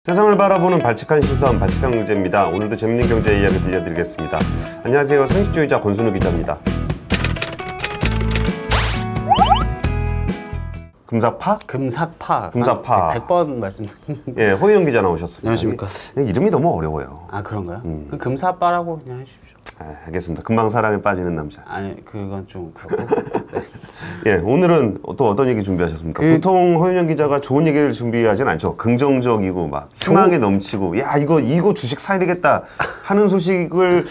세상을 바라보는 발칙한 시선, 발칙한 경제입니다. 오늘도 재밌는 경제 이야기 들려드리겠습니다. 안녕하세요. 상식주의자 권순우 기자입니다. 금사파? 금사파. 금사파. 100번 말씀. 예, 허희영 기자 나오셨습니다. 안녕하십니까. 이름이 너무 어려워요. 아, 그런가요? 그럼 금사빠라고 그냥 해주십시오. 아, 알겠습니다. 금방 사랑에 빠지는 남자. 아니, 그건 좀 그렇고. 네. 예, 오늘은 또 어떤 얘기 준비하셨습니까? 보통 허윤영 기자가 좋은 얘기를 준비하진 않죠. 긍정적이고 막 희망에 넘치고 야 이거 주식 사야 되겠다 하는 소식을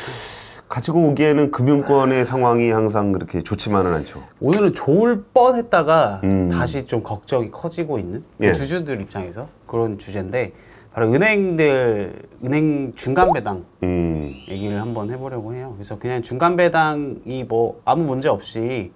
가지고 오기에는 금융권의 상황이 항상 그렇게 좋지만은 않죠. 오늘은 좋을 뻔했다가 다시 좀 걱정이 커지고 있는 예. 주주들 입장에서 그런 주제인데 바로 은행 중간 배당 얘기를 한번 해보려고 해요. 그래서 그냥 중간 배당이 뭐 아무 문제 없이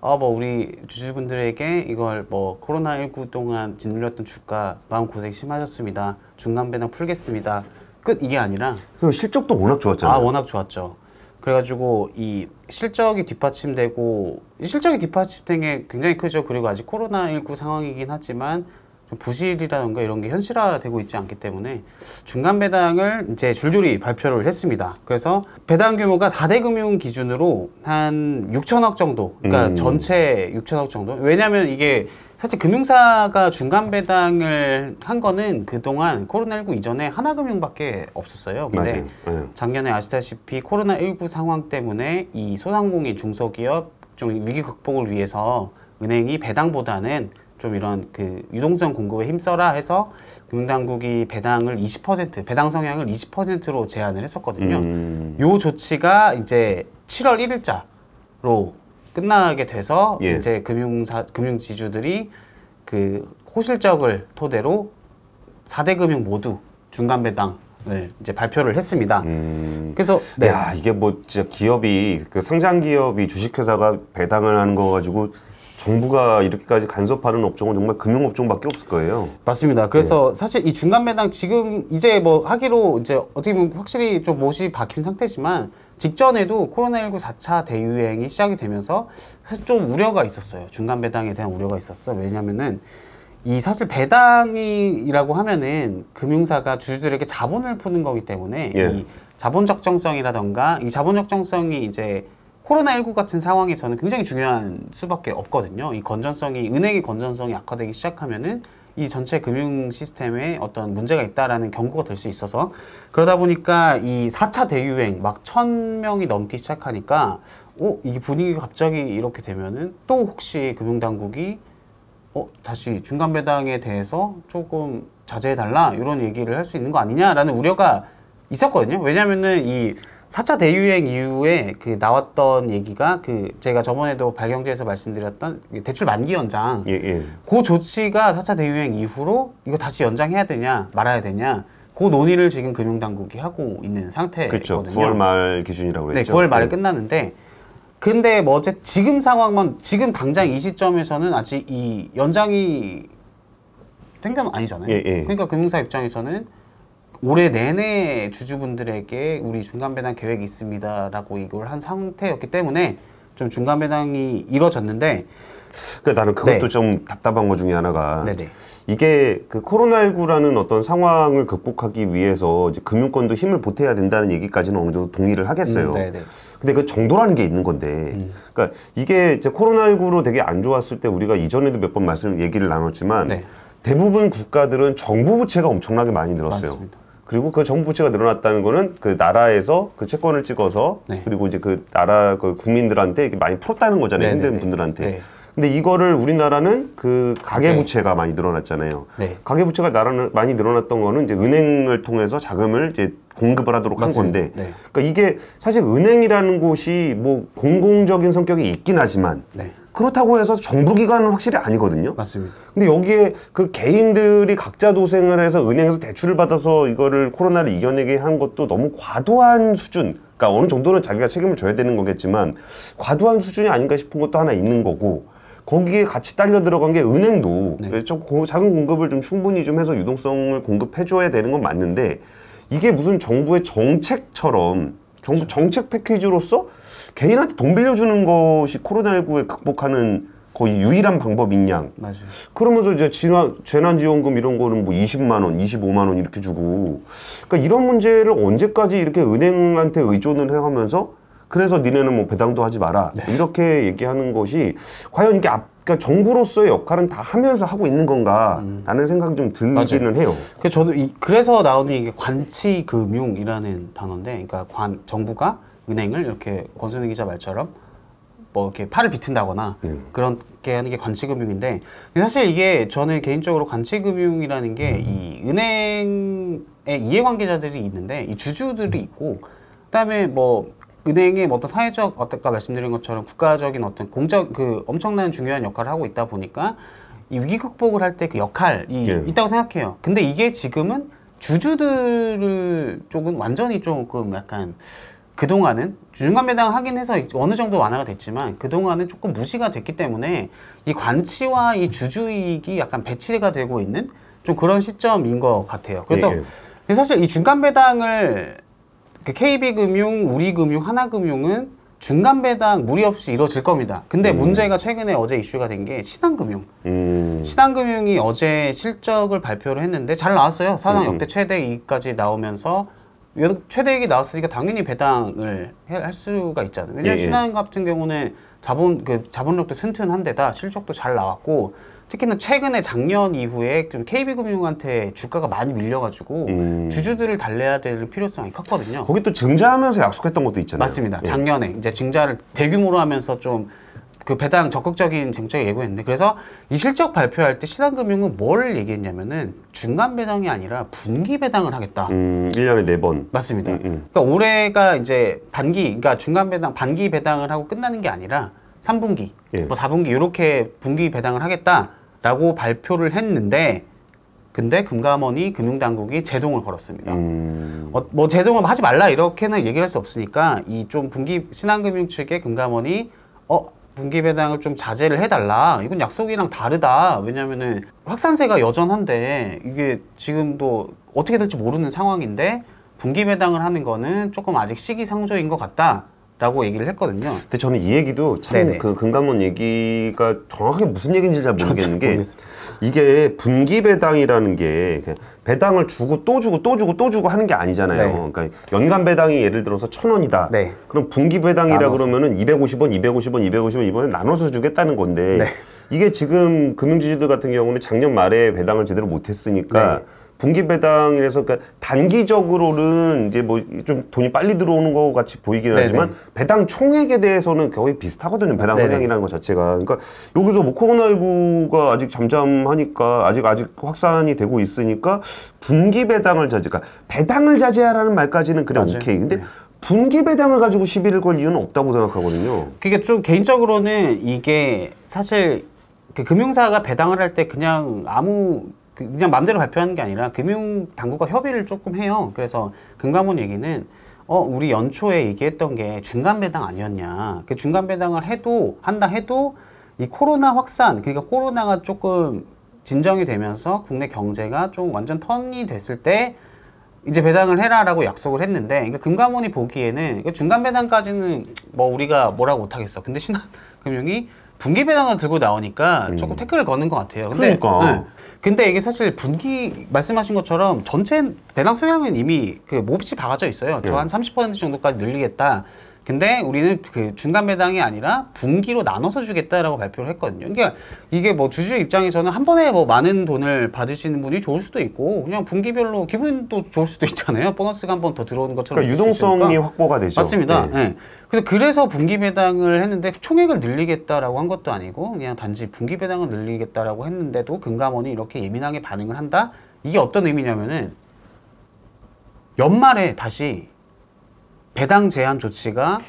우리 주주분들에게 이걸 뭐 코로나19 동안 짓눌렸던 주가 마음고생 심하셨습니다. 중간 배당 풀겠습니다. 끝 이게 아니라 그 실적도 워낙 좋았잖아요. 워낙 좋았죠. 그래가지고 이 실적이 뒷받침된 게 굉장히 크죠. 그리고 아직 코로나19 상황이긴 하지만 좀 부실이라던가 이런 게 현실화되고 있지 않기 때문에 중간 배당을 이제 줄줄이 발표를 했습니다. 그래서 배당 규모가 4대 금융 기준으로 한 6천억 정도, 그러니까 전체 6천억 정도. 왜냐하면 이게 사실 금융사가 중간 배당을 한 거는 그동안 코로나19 이전에 하나금융밖에 없었어요. 근데 작년에 아시다시피 코로나19 상황 때문에 이 소상공인 중소기업 좀 위기 극복을 위해서 은행이 배당보다는 좀 이런 그 유동성 공급에 힘써라 해서 금융당국이 배당을 20%, 배당 성향을 20%로 제한을 했었거든요. 요 조치가 이제 7월 1일자로 끝나게 돼서 이제 금융지주들이 그 호실적을 토대로 4대 금융 모두 중간 배당을 이제 발표를 했습니다. 그래서 야, 이게 뭐 진짜 기업이 그 상장 기업이 주식회사가 배당을 하는 거 가지고 정부가 이렇게까지 간섭하는 업종은 정말 금융업종밖에 없을 거예요. 맞습니다. 그래서 사실 이 중간 배당 지금 이제 뭐 하기로 이제 어떻게 보면 확실히 좀 못이 박힌 상태지만 직전에도 코로나19 4차 대유행이 시작이 되면서 사실 좀 우려가 있었어요. 중간 배당에 대한 우려가 있었어. 왜냐면은 이 사실 배당이라고 하면은 금융사가 주주들에게 자본을 푸는 거기 때문에 이 자본 적정성이라던가 이 자본 적정성이 이제 코로나19 같은 상황에서는 굉장히 중요한 수밖에 없거든요. 이 건전성이, 은행의 건전성이 악화되기 시작하면은 이 전체 금융 시스템에 어떤 문제가 있다라는 경고가 될 수 있어서 그러다 보니까 이 4차 대유행 막 1000명이 넘기 시작하니까 이게 분위기가 갑자기 이렇게 되면은 또 혹시 금융당국이 다시 중간 배당에 대해서 조금 자제해달라 이런 얘기를 할 수 있는 거 아니냐라는 우려가 있었거든요. 왜냐면은 이 4차 대유행 이후에 그 나왔던 얘기가 제가 저번에도 발경제에서 말씀드렸던 대출 만기 연장 그 조치가 4차 대유행 이후로 이거 다시 연장해야 되냐 말아야 되냐 그 논의를 지금 금융당국이 하고 있는 상태거든요. 그렇죠. 9월 말 기준이라고 그랬죠. 네, 9월 말에 끝났는데 근데 뭐 어쨌든 지금 상황만 지금 당장 이 시점에서는 아직 이 연장이 된 건 아니잖아요. 그러니까 금융사 입장에서는 올해 내내 주주분들에게 우리 중간 배당 계획이 있습니다라고 이걸 한 상태였기 때문에 좀 중간 배당이 이뤄졌는데 그러니까 나는 그것도 좀 답답한 것 중에 하나가 이게 그 코로나19라는 어떤 상황을 극복하기 위해서 이제 금융권도 힘을 보태야 된다는 얘기까지는 어느 정도 동의를 하겠어요. 근데 그 정도라는 게 있는 건데 그러니까 이게 이제 코로나19로 되게 안 좋았을 때 우리가 이전에도 몇 번 얘기를 나눴지만 대부분 국가들은 정부 부채가 엄청나게 많이 늘었어요. 맞습니다. 그리고 그 정부 부채가 늘어났다는 거는 그 나라에서 그 채권을 찍어서 그리고 이제 그 나라 그 국민들한테 이렇게 많이 풀었다는 거잖아요. 힘든 분들한테. 근데 이거를 우리나라는 그 가계 부채가 많이 늘어났잖아요. 가계 부채가 많이 늘어났던 거는 이제 은행을 통해서 자금을 이제 공급을 하도록 한 건데. 그러니까 이게 사실 은행이라는 곳이 뭐 공공적인 성격이 있긴 하지만 그렇다고 해서 정부기관은 확실히 아니거든요. 맞습니다. 근데 여기에 그 개인들이 각자 도생을 해서 은행에서 대출을 받아서 이거를 코로나를 이겨내게 한 것도 너무 과도한 수준, 그러니까 어느 정도는 자기가 책임을 져야 되는 거겠지만 과도한 수준이 아닌가 싶은 것도 하나 있는 거고 거기에 같이 딸려 들어간 게 은행도 자금 공급을 좀 충분히 좀 해서 유동성을 공급해줘야 되는 건 맞는데 이게 무슨 정부의 정책처럼 정책 패키지로서 개인한테 돈 빌려주는 것이 코로나19에 극복하는 거의 유일한 방법인 양. 맞아요. 그러면서 이제 재난지원금 이런 거는 뭐 20만 원, 25만 원 이렇게 주고. 그러니까 이런 문제를 언제까지 이렇게 은행한테 의존을 해가면서 그래서 니네는 뭐 배당도 하지 마라. 네. 이렇게 얘기하는 것이 과연 이게 그러니까 정부로서의 역할은 다 하면서 하고 있는 건가라는 생각이 좀 들기는 해요. 저도 그래서 나오는 이게 관치금융이라는 단어인데, 그러니까 정부가 은행을 이렇게 권순우 기자 말처럼 뭐 이렇게 팔을 비튼다거나 그렇게 하는 게 관치금융인데, 사실 이게 저는 개인적으로 관치금융이라는 게 이 은행의 이해관계자들이 있는데 이 주주들이 있고, 그다음에 뭐 은행의 어떤 사회적, 아까 말씀드린 것처럼 국가적인 어떤 엄청난 중요한 역할을 하고 있다 보니까 이 위기 극복을 할 때 그 역할이 있다고 생각해요. 근데 이게 지금은 주주들 쪽은 완전히 조금 약간 그동안은 중간 배당 하긴 해서 어느 정도 완화가 됐지만 그동안은 조금 무시가 됐기 때문에 이 관치와 이 주주이익이 약간 배치가 되고 있는 좀 그런 시점인 것 같아요. 그래서 사실 이 중간 배당을 KB금융, 우리금융, 하나금융은 중간 배당 무리 없이 이루어질 겁니다. 근데 문제가 최근에 어제 이슈가 된 게 신한금융. 신한금융이 어제 실적을 발표를 했는데 잘 나왔어요. 사상 역대 최대 이익까지 나오면서 최대이익이 나왔으니까 당연히 배당을 할 수가 있잖아요. 왜냐면 신한 같은 경우는 자본력도 튼튼한데다 실적도 잘 나왔고, 특히나 최근에 작년 이후에 좀 KB금융한테 주가가 많이 밀려가지고 주주들을 달래야 될 필요성이 컸거든요. 거기 또 증자하면서 약속했던 것도 있잖아요. 맞습니다. 작년에 이제 증자를 대규모로 하면서 좀 그 배당 적극적인 정책을 예고했는데, 그래서 이 실적 발표할 때 신한금융은 뭘 얘기했냐면은 중간 배당이 아니라 분기 배당을 하겠다. 1년에 4번. 맞습니다. 그러니까 올해가 이제 그러니까 중간 배당, 반기 배당을 하고 끝나는 게 아니라 3분기, 뭐 4분기 이렇게 분기 배당을 하겠다라고 발표를 했는데, 근데 금감원이 금융당국이 제동을 걸었습니다. 뭐 제동을 하지 말라 이렇게는 얘기할 수 없으니까 이 좀 신한금융 측의 금감원이 분기 배당을 좀 자제를 해달라. 이건 약속이랑 다르다. 왜냐면은 확산세가 여전한데 이게 지금도 어떻게 될지 모르는 상황인데 분기 배당을 하는 거는 조금 아직 시기상조인 것 같다. 라고 얘기를 했거든요. 근데 저는 이 얘기도 참 그 금감원 얘기가 정확하게 무슨 얘기인지 잘 모르겠는 게, 이게 분기 배당이라는 게 배당을 주고 또 주고 또 주고 또 주고 하는 게 아니잖아요. 그러니까 연간 배당이 예를 들어서 1,000원이다. 그럼 분기 배당이라 그러면은 250원, 250원, 250원 이번에 나눠서 주겠다는 건데, 이게 지금 금융지주들 같은 경우는 작년 말에 배당을 제대로 못했으니까 분기 배당이라서 그러니까 단기적으로는 이제 뭐 좀 돈이 빨리 들어오는 것 같이 보이긴 하지만 배당 총액에 대해서는 거의 비슷하거든요. 배당 성향이라는 것 자체가. 그러니까 여기서 뭐 코로나19가 아직 잠잠하니까 아직 확산이 되고 있으니까 분기 배당을 그러니까 배당을 자제하라는 말까지는 그래 오케이. 근데 분기 배당을 가지고 시비를 걸 이유는 없다고 생각하거든요. 그게 좀 개인적으로는 이게 사실 그 금융사가 배당을 할 때 그냥 맘대로 발표하는 게 아니라 금융당국과 협의를 조금 해요. 그래서 금감원 얘기는 우리 연초에 얘기했던 게 중간 배당 아니었냐. 그 중간 배당을 한다 해도 이 코로나 확산, 그러니까 코로나가 조금 진정이 되면서 국내 경제가 좀 완전 턴이 됐을 때 이제 배당을 해라라고 약속을 했는데, 그러니까 금감원이 보기에는 중간 배당까지는 뭐 우리가 뭐라고 못하겠어. 근데 신한금융이 분기 배당을 들고 나오니까 조금 태클을 거는 것 같아요. 근데, 그러니까. 근데 이게 사실 분기 말씀하신 것처럼 전체 배당 성향은 이미 그 몹시 박아져 있어요. 저 한 30% 정도까지 늘리겠다. 근데 우리는 그 중간 배당이 아니라 분기로 나눠서 주겠다라고 발표를 했거든요. 그러니까 이게 뭐 주주 입장에서는 한 번에 뭐 많은 돈을 받으시는 분이 좋을 수도 있고, 그냥 분기별로 기분도 좋을 수도 있잖아요. 보너스가 한 번 더 들어오는 것처럼. 그러니까 유동성이 확보가 되죠. 맞습니다. 그래서 분기 배당을 했는데 총액을 늘리겠다라고 한 것도 아니고 그냥 단지 분기 배당을 늘리겠다라고 했는데도 금감원이 이렇게 예민하게 반응을 한다? 이게 어떤 의미냐면은 연말에 다시 배당 제한 조치가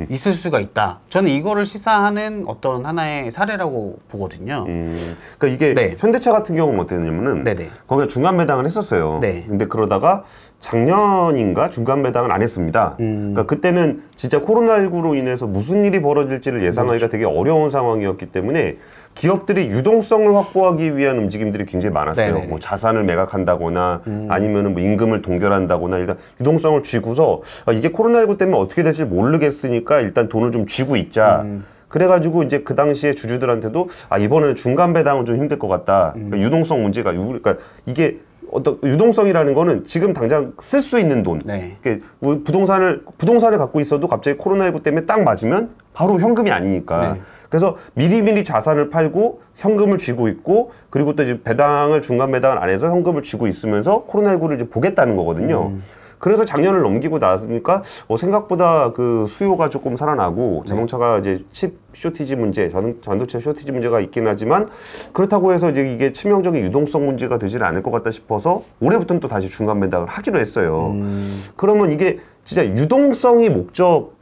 있을 수가 있다. 저는 이거를 시사하는 어떤 하나의 사례라고 보거든요. 그러니까 이게 현대차 같은 경우는 어땠냐면은 거기가 중간 배당을 했었어요. 근데 그러다가 작년인가 중간 배당을 안 했습니다. 그러니까 그때는 진짜 코로나19로 인해서 무슨 일이 벌어질지를 예상하기가 되게 어려운 상황이었기 때문에 기업들이 유동성을 확보하기 위한 움직임들이 굉장히 많았어요. 뭐 자산을 매각한다거나 아니면은 뭐 임금을 동결한다거나 일단 유동성을 쥐고서 이게 코로나19 때문에 어떻게 될지 모르겠으니까 일단 돈을 좀 쥐고 있자. 그래가지고 이제 그 당시에 주주들한테도 아 이번에는 중간 배당은 좀 힘들 것 같다. 그러니까 유동성 문제가 그러니까 이게 어떤 유동성이라는 거는 지금 당장 쓸 수 있는 돈. 네. 부동산을 갖고 있어도 갑자기 코로나19 때문에 딱 맞으면 바로 현금이 아니니까. 네. 그래서 미리미리 자산을 팔고 현금을 쥐고 있고 그리고 또 이제 중간 배당을 안 해서 현금을 쥐고 있으면서 코로나19를 이제 보겠다는 거거든요. 그래서 작년을 넘기고 나서니까 생각보다 그 수요가 조금 살아나고 자동차가 이제 칩 쇼티지 문제, 반도체 쇼티지 문제가 있긴 하지만 그렇다고 해서 이제 이게 치명적인 유동성 문제가 되질 않을 것 같다 싶어서 올해부터는 또 다시 중간 배당을 하기로 했어요. 그러면 이게 진짜 유동성이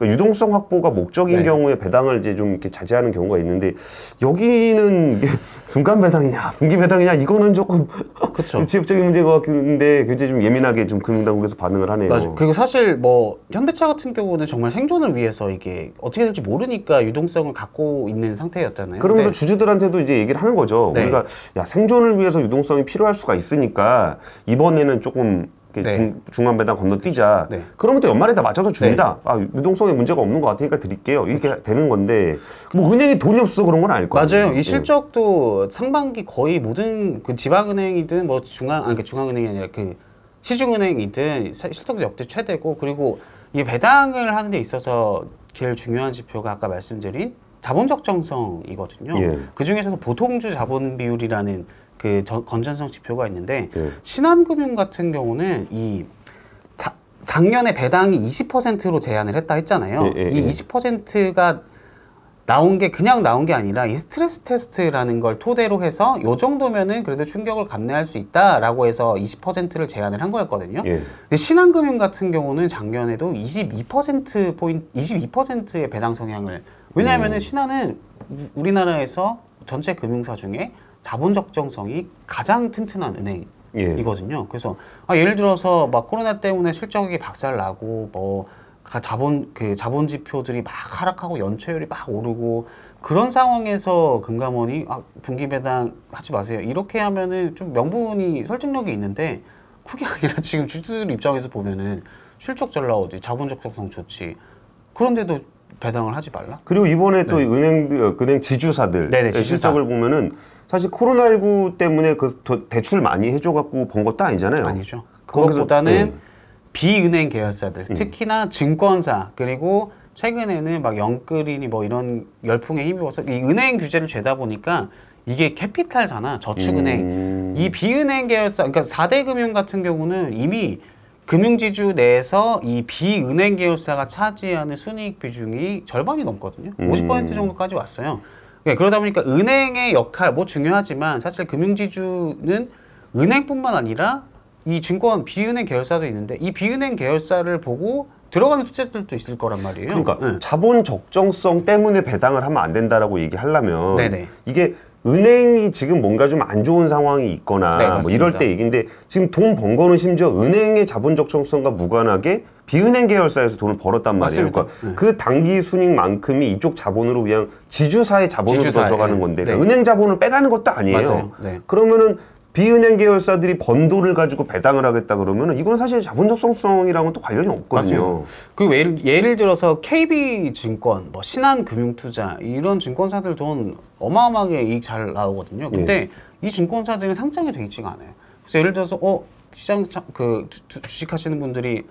유동성 확보가 목적인 네. 경우에 배당을 이제 좀 이렇게 자제하는 경우가 있는데 여기는 이게 중간 배당이냐, 분기 배당이냐 이거는 조금 좀 지역적인 문제가 같은데 굉장히 좀 예민하게 좀 금융당국에서 반응을 하네요. 맞아요. 그리고 사실 뭐 현대차 같은 경우는 정말 생존을 위해서 이게 어떻게 될지 모르니까 유동성을 갖고 있는 상태였잖아요. 그러면서 주주들한테도 이제 얘기를 하는 거죠. 네. 우리가 야 생존을 위해서 유동성이 필요할 수가 있으니까 이번에는 조금 네. 중간 배당 건너뛰자. 네. 그러면 또 연말에 다 맞춰서 줍니다. 아 유동성에 문제가 없는 것 같으니까 드릴게요. 이렇게 되는 건데 뭐 은행이 돈이 없어서 그런 건 아닐 거예요. 맞아요. 이 실적도 상반기 거의 모든 그 지방은행이든 뭐 중앙은행이 아니라 그 시중은행이든 실적도 역대 최대고 그리고 이 배당을 하는 데 있어서 제일 중요한 지표가 아까 말씀드린 자본 적정성이거든요. 예. 그 중에서도 보통주 자본 비율이라는 그 건전성 지표가 있는데 예. 신한금융 같은 경우는 이 작년에 배당이 20%로 제한을 했다 했잖아요. 예, 예, 이 20%가 나온 게 그냥 나온 게 아니라 이 스트레스 테스트라는 걸 토대로 해서 요 정도면은 그래도 충격을 감내할 수 있다라고 해서 20%를 제한을 한 거였거든요. 예. 근데 신한금융 같은 경우는 작년에도 22%의 배당 성향을 왜냐하면은 신한은 우리나라에서 전체 금융사 중에 자본 적정성이 가장 튼튼한 은행이거든요. 그래서 예를 들어서 막 코로나 때문에 실적이 박살나고 뭐 자본 지표들이 막 하락하고 연체율이 막 오르고 그런 상황에서 금감원이 분기 배당 하지 마세요. 이렇게 하면은 좀 명분이 설득력이 있는데 그게 아니라 지금 주주들 입장에서 보면은 실적 잘 나오지, 자본 적정성 좋지. 그런데도 배당을 하지 말라? 그리고 이번에 또 은행 지주사들 실적을 보면은 사실 코로나19 때문에 대출 많이 해줘갖고 번 것도 아니잖아요. 아니죠. 그것보다는 비은행 계열사들, 특히나 증권사, 그리고 최근에는 막 영끌이니 뭐 이런 열풍에 힘입어서 이 은행 규제를 죄다 보니까 이게 캐피탈잖아, 저축은행. 이 비은행 계열사, 그러니까 4대 금융 같은 경우는 이미 금융지주 내에서 이 비은행 계열사가 차지하는 순이익 비중이 절반이 넘거든요. 50% 정도까지 왔어요. 그러다 보니까 은행의 역할 뭐 중요하지만 사실 금융지주는 은행뿐만 아니라 이 비은행 계열사도 있는데 이 비은행 계열사를 보고 들어가는 투자들도 있을 거란 말이에요. 그러니까 자본 적정성 때문에 배당을 하면 안 된다라고 얘기하려면 이게 은행이 지금 뭔가 좀 안 좋은 상황이 있거나 뭐 이럴 때 얘기인데 지금 돈 번 거는 심지어 은행의 자본 적정성과 무관하게 비은행 계열사에서 돈을 벌었단 말이에요. 그러니까 그 당기 순이익만큼이 이쪽 자본으로 그냥 지주사의 자본으로 들어가는 건데 은행 자본을 빼가는 것도 아니에요. 그러면은 비은행 계열사들이 번 돈을 가지고 배당을 하겠다 그러면은 이건 사실 자본 적정성이랑은 또 관련이 없거든요. 그리고 예를 들어서 KB증권, 뭐 신한금융투자 이런 증권사들 돈 어마어마하게 이익 잘 나오거든요. 근데 이 증권사들은 상장이 돼 있지가 않아요. 그래서 예를 들어서 시장 주식하시는 분들이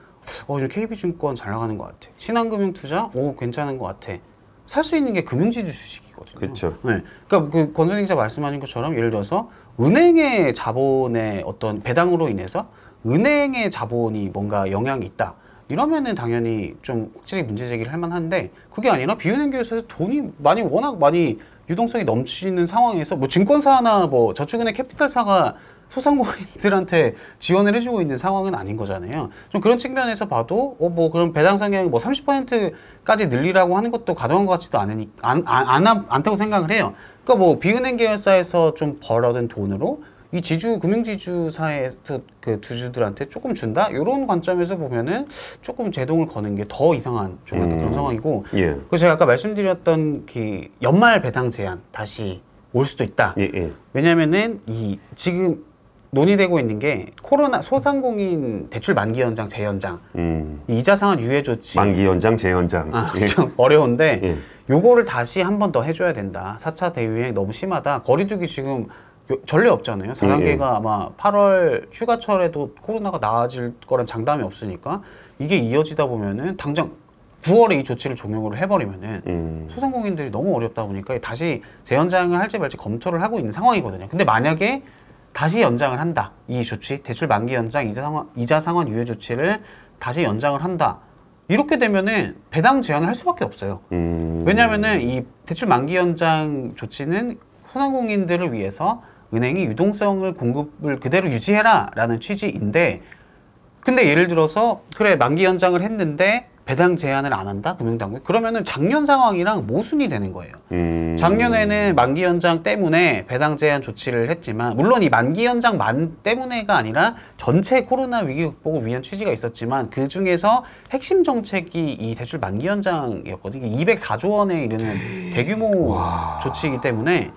요즘 KB증권 잘 나가는 것 같아. 신한금융투자 괜찮은 것 같아. 살 수 있는 게 금융지주 주식이거든요. 그렇죠. 그러니까 그 권선생 기자 말씀하신 것처럼 예를 들어서 은행의 자본의 어떤 배당으로 인해서 은행의 자본이 뭔가 영향이 있다. 이러면은 당연히 좀 확실히 문제 제기를 할 만한데 그게 아니라 비은행 계열사에서 돈이 워낙 많이 유동성이 넘치는 상황에서 뭐 증권사나 뭐 저축은행 캐피탈사가 소상공인들한테 지원을 해주고 있는 상황은 아닌 거잖아요. 좀 그런 측면에서 봐도 뭐 그런 배당 성향 뭐 30%까지 늘리라고 하는 것도 가능한 것 같지도 않다고 생각을 해요. 그러니까 뭐 비은행 계열사에서 좀 벌어든 돈으로 이 금융지주사의 그 주주들한테 조금 준다? 이런 관점에서 보면은 조금 제동을 거는 게 더 이상한 좀 그런 상황이고. 그래서 제가 아까 말씀드렸던 그 연말 배당 제한 다시 올 수도 있다. 왜냐면은 지금 논의되고 있는 게 코로나 소상공인 대출 만기 연장, 재연장, 이자 상환 유예 조치. 만기 연장, 재연장. 좀 어려운데 요거를 다시 한 번 더 해줘야 된다. 4차 대유행 너무 심하다. 거리두기 지금 전례 없잖아요. 4단계가 아마 8월 휴가철에도 코로나가 나아질 거란 장담이 없으니까 이게 이어지다 보면은 당장 9월에 이 조치를 종용을 해버리면은 소상공인들이 너무 어렵다 보니까 다시 재연장을 할지 말지 검토를 하고 있는 상황이거든요. 근데 만약에 다시 연장을 한다. 이 조치, 대출 만기 연장, 이자 상환 유예 조치를 다시 연장을 한다. 이렇게 되면은 배당 제한을 할 수밖에 없어요. 왜냐하면은 이 대출 만기 연장 조치는 소상공인들을 위해서 은행이 유동성을 공급을 그대로 유지해라 라는 취지인데, 근데 예를 들어서 그래 만기 연장을 했는데 배당 제한을 안 한다 금융당국, 그러면은 작년 상황이랑 모순이 되는 거예요. 작년에는 만기 연장 때문에 배당 제한 조치를 했지만, 물론 이 만기 연장 때문에가 아니라 전체 코로나 위기 극복을 위한 취지가 있었지만 그 중에서 핵심 정책이 이 대출 만기 연장이었거든요. 204조 원에 이르는 대규모 조치이기 때문에,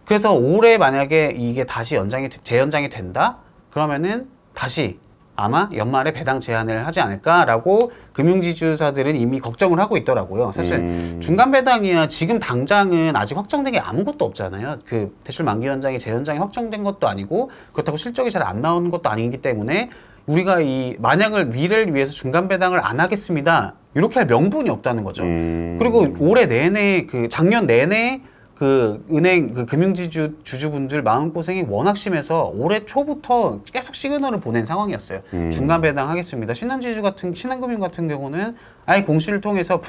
그래서 올해 만약에 이게 다시 재연장이 된다 그러면은 다시 아마 연말에 배당 제한을 하지 않을까라고 금융지주사들은 이미 걱정을 하고 있더라고요. 사실 중간 배당이야 지금 당장은 아직 확정된 게 아무것도 없잖아요. 그 대출 만기 연장이 재연장이 확정된 것도 아니고 그렇다고 실적이 잘 안 나오는 것도 아니기 때문에 우리가 이 만약을 미래를 위해서 중간 배당을 안 하겠습니다 이렇게 할 명분이 없다는 거죠. 그리고 올해 내내 작년 내내 은행 금융지주 주주분들 마음고생이 워낙 심해서 올해 초부터 계속 시그널을 보낸 상황이었어요. 중간 배당하겠습니다. 신한금융 같은 경우는 아예 공시를 통해서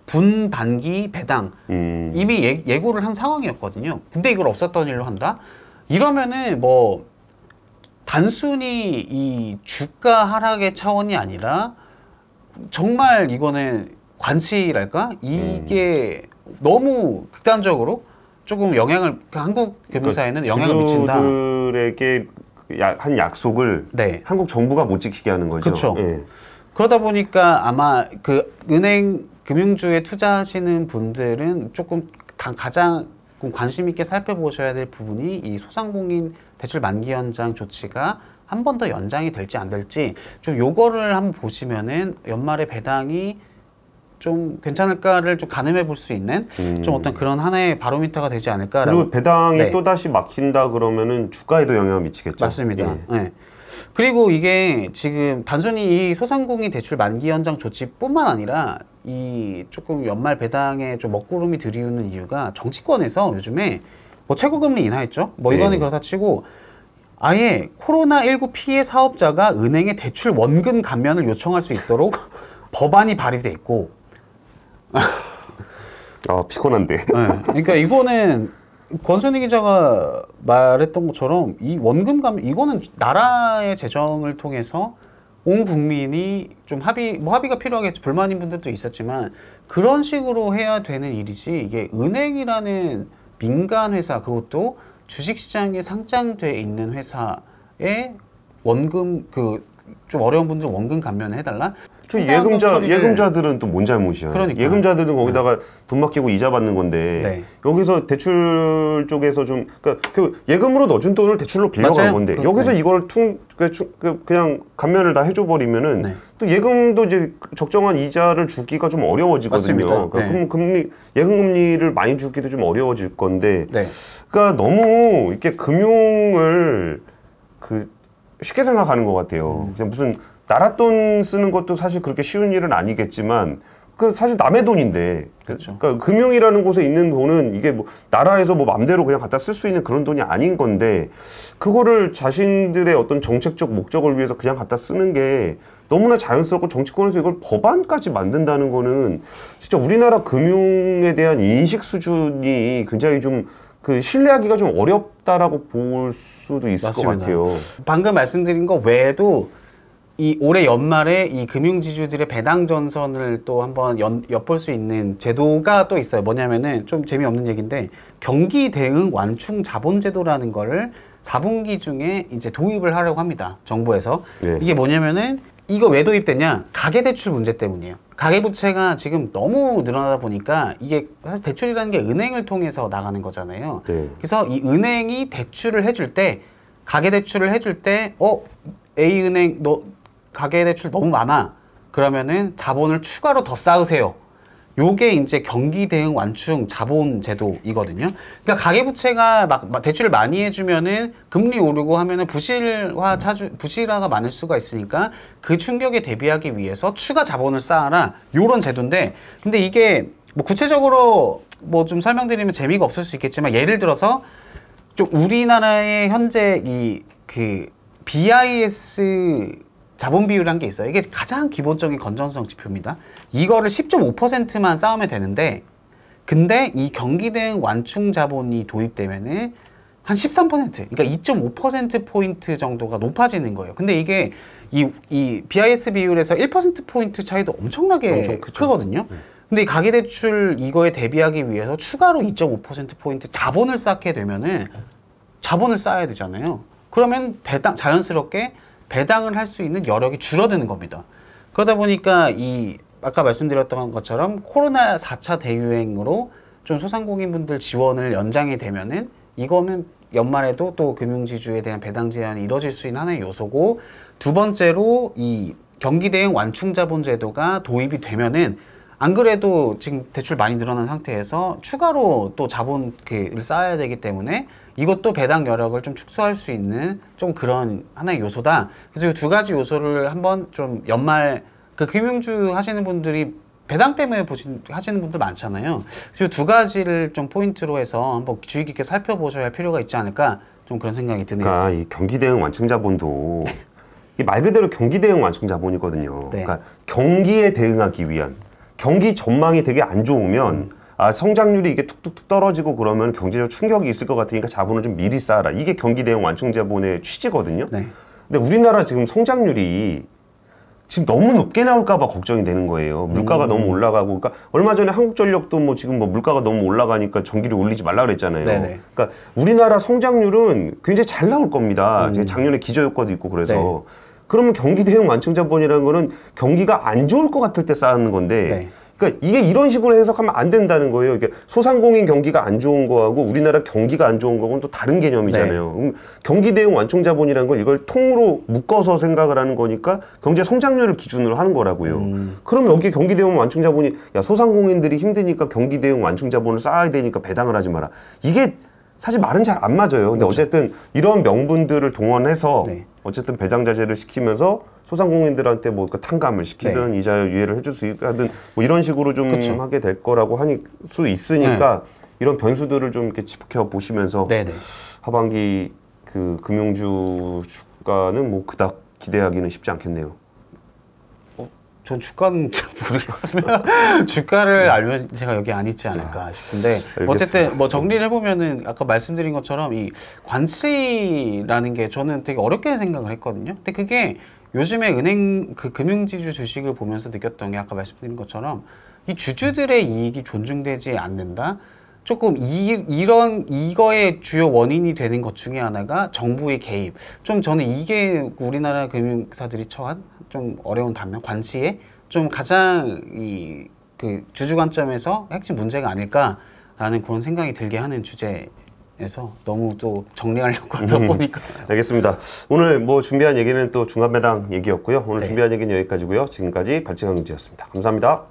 분반기 배당 이미 예고를 한 상황이었거든요. 근데 이걸 없었던 일로 한다? 이러면은 뭐 단순히 이 주가 하락의 차원이 아니라 정말 이거는 관치랄까? 이게 너무 극단적으로 조금 영향을, 한국 금융사에는 영향을 미친다. 주주들에게 한 약속을 한국 정부가 못 지키게 하는 거죠. 그렇죠. 그러다 보니까 아마 은행 금융주에 투자하시는 분들은 조금 가장 관심 있게 살펴보셔야 될 부분이 이 소상공인 대출 만기 연장 조치가 한 번 더 연장이 될지 안 될지 좀 요거를 한번 보시면은 연말에 배당이 좀 괜찮을까를 좀 가늠해 볼 수 있는 좀 어떤 그런 하나의 바로미터가 되지 않을까. 그리고 배당이 또 다시 막힌다 그러면은 주가에도 영향을 미치겠죠. 맞습니다. 그리고 이게 지금 단순히 이 소상공인 대출 만기 연장 조치뿐만 아니라 이 조금 연말 배당에 좀 먹구름이 들이우는 이유가 정치권에서 요즘에 뭐 최고금리 인하했죠. 뭐 이거는 그렇다 치고 아예 코로나19 피해 사업자가 은행에 대출 원금 감면을 요청할 수 있도록 법안이 발의돼 있고. 피곤한데. 그러니까 이거는 권순희 기자가 말했던 것처럼 이 원금 감면 이거는 나라의 재정을 통해서 온 국민이 좀 합의가 필요하겠죠. 불만인 분들도 있었지만 그런 식으로 해야 되는 일이지, 이게 은행이라는 민간 회사, 그것도 주식시장에 상장돼 있는 회사에 원금 좀 어려운 분들 원금 감면을 해달라? 예금자들은 또 뭔 잘못이야. 그러니까. 예금자들은 거기다가 돈 맡기고 이자 받는 건데 여기서 대출 쪽에서 좀 그 예금으로 넣어준 돈을 대출로 빌려간 건데 여기서 이걸 그냥 감면을 다 해줘 버리면은 또 예금도 이제 적정한 이자를 주기가 좀 어려워지거든요. 그럼 예금 금리를 많이 주기도 좀 어려워질 건데, 그러니까 너무 이렇게 금융을 쉽게 생각하는 것 같아요. 그냥 무슨 나라 돈 쓰는 것도 사실 그렇게 쉬운 일은 아니겠지만 사실 남의 돈인데, 그러니까 금융이라는 곳에 있는 돈은 이게 뭐 나라에서 뭐 맘대로 그냥 갖다 쓸 수 있는 그런 돈이 아닌 건데, 그거를 자신들의 어떤 정책적 목적을 위해서 그냥 갖다 쓰는 게 너무나 자연스럽고, 정치권에서 이걸 법안까지 만든다는 거는 진짜 우리나라 금융에 대한 인식 수준이 굉장히 좀 신뢰하기가 좀 어렵다라고 볼 수도 있을 것 같아요. 방금 말씀드린 거 외에도 이 올해 연말에 이 금융지주들의 배당 전선을 또 한번 엿볼 수 있는 제도가 또 있어요. 뭐냐면은 좀 재미없는 얘기인데, 경기 대응 완충 자본제도라는 거를 4분기 중에 이제 도입을 하려고 합니다. 정부에서. 이게 뭐냐면은 이거 왜 도입됐냐? 가계대출 문제 때문이에요. 가계부채가 지금 너무 늘어나다 보니까 이게 사실 대출이라는 게 은행을 통해서 나가는 거잖아요. 그래서 이 은행이 대출을 해줄 때 가계대출을 해줄 때 A은행 너 가계대출 너무 많아. 그러면은 자본을 추가로 더 쌓으세요. 요게 이제 경기 대응 완충 자본 제도이거든요. 그러니까 가계부채가 막 대출을 많이 해주면은 금리 오르고 하면은 부실화가 많을 수가 있으니까 그 충격에 대비하기 위해서 추가 자본을 쌓아라. 요런 제도인데, 근데 이게 뭐 구체적으로 뭐 좀 설명드리면 재미가 없을 수 있겠지만, 예를 들어서 좀 우리나라의 현재 그 BIS 자본 비율이라는 게 있어요. 이게 가장 기본적인 건전성 지표입니다. 이거를 10.5%만 쌓으면 되는데, 근데 이 경기 대응 완충 자본이 도입되면은 한 13%, 그러니까 2.5%포인트 정도가 높아지는 거예요. 근데 이게 이 BIS 비율에서 1%포인트 차이도 엄청나게 크거든요. 근데 이 가계대출 이거에 대비하기 위해서 추가로 2.5%포인트 자본을 쌓게 되면은 자본을 쌓아야 되잖아요. 그러면 자연스럽게 배당을 할 수 있는 여력이 줄어드는 겁니다. 그러다 보니까 아까 말씀드렸던 것처럼 코로나 4차 대유행으로 좀 소상공인분들 지원을 연장이 되면은 이거는 연말에도 또 금융지주에 대한 배당 제한이 이뤄질 수 있는 하나의 요소고, 두 번째로 이 경기 대응 완충 자본 제도가 도입이 되면은 안 그래도 지금 대출 많이 늘어난 상태에서 추가로 또 자본을 쌓아야 되기 때문에 이것도 배당 여력을 좀 축소할 수 있는 좀 그런 하나의 요소다. 그래서 이 두 가지 요소를 한번 좀 연말 그 금융주 하시는 분들이 배당 때문에 하시는 분들 많잖아요. 그래서 이 두 가지를 좀 포인트로 해서 한번 주의 깊게 살펴보셔야 할 필요가 있지 않을까, 좀 그런 생각이 드네요. 그러니까 이 경기 대응 완충 자본도 이게 말 그대로 경기 대응 완충 자본이거든요. 네. 그러니까 경기에 대응하기 위한, 경기 전망이 되게 안 좋으면 성장률이 이게 툭툭툭 떨어지고 그러면 경제적 충격이 있을 것 같으니까 자본을 좀 미리 쌓아라. 이게 경기 대응 완충 자본의 취지거든요. 네. 근데 우리나라 지금 성장률이 지금 너무 높게 나올까 봐 걱정이 되는 거예요. 물가가 너무 올라가고, 그러니까 얼마 전에 한국전력도 뭐 지금 뭐 물가가 너무 올라가니까 전기를 올리지 말라 그랬잖아요. 네네. 그러니까 우리나라 성장률은 굉장히 잘 나올 겁니다. 작년에 기저효과도 있고 그래서. 네. 그러면 경기 대응 완충 자본이라는 거는 경기가 안 좋을 것 같을 때 쌓는 건데, 네. 그러니까 이게 이런 식으로 해석하면 안 된다는 거예요. 이게 소상공인 경기가 안 좋은 거하고 우리나라 경기가 안 좋은 거하고는 또 다른 개념이잖아요. 네. 경기 대응 완충 자본이라는 걸 이걸 통으로 묶어서 생각을 하는 거니까 경제 성장률을 기준으로 하는 거라고요. 그럼 여기 경기 대응 완충 자본이, 야, 소상공인들이 힘드니까 경기 대응 완충 자본을 쌓아야 되니까 배당을 하지 마라. 이게 사실 말은 잘 안 맞아요. 근데 어쨌든 이런 명분들을 동원해서 네. 어쨌든 배당 자제를 시키면서 소상공인들한테 뭐 탕감을 시키든 네. 이자 유예를 해줄 수 있든 뭐 이런 식으로 좀 그쵸. 하게 될 거라고 하니 수 있으니까 이런 변수들을 좀 이렇게 지켜보시면서 네네. 하반기 그 금융주 주가는 뭐 그닥 기대하기는 쉽지 않겠네요. 전 주가는 잘 모르겠으면 주가를 알면 제가 여기 안 있지 않을까 싶은데, 어쨌든 뭐 정리를 해보면은 아까 말씀드린 것처럼 이 관치라는 게 저는 되게 어렵게 생각을 했거든요. 근데 그게 요즘에 은행 그 금융지주 주식을 보면서 느꼈던 게, 아까 말씀드린 것처럼 이 주주들의 이익이 존중되지 않는다. 조금 이거의 주요 원인이 되는 것 중에 하나가 정부의 개입. 좀 저는 이게 우리나라 금융사들이 처한 좀 어려운 단면, 관치에 좀 가장 그 주주 관점에서 핵심 문제가 아닐까라는 그런 생각이 들게 하는 주제에서 너무 또 정리하려고 하다 보니까. 알겠습니다. 오늘 뭐 준비한 얘기는 또 중간배당 얘기였고요. 오늘 준비한 얘기는 여기까지고요. 지금까지 발칙한 경제였습니다. 감사합니다.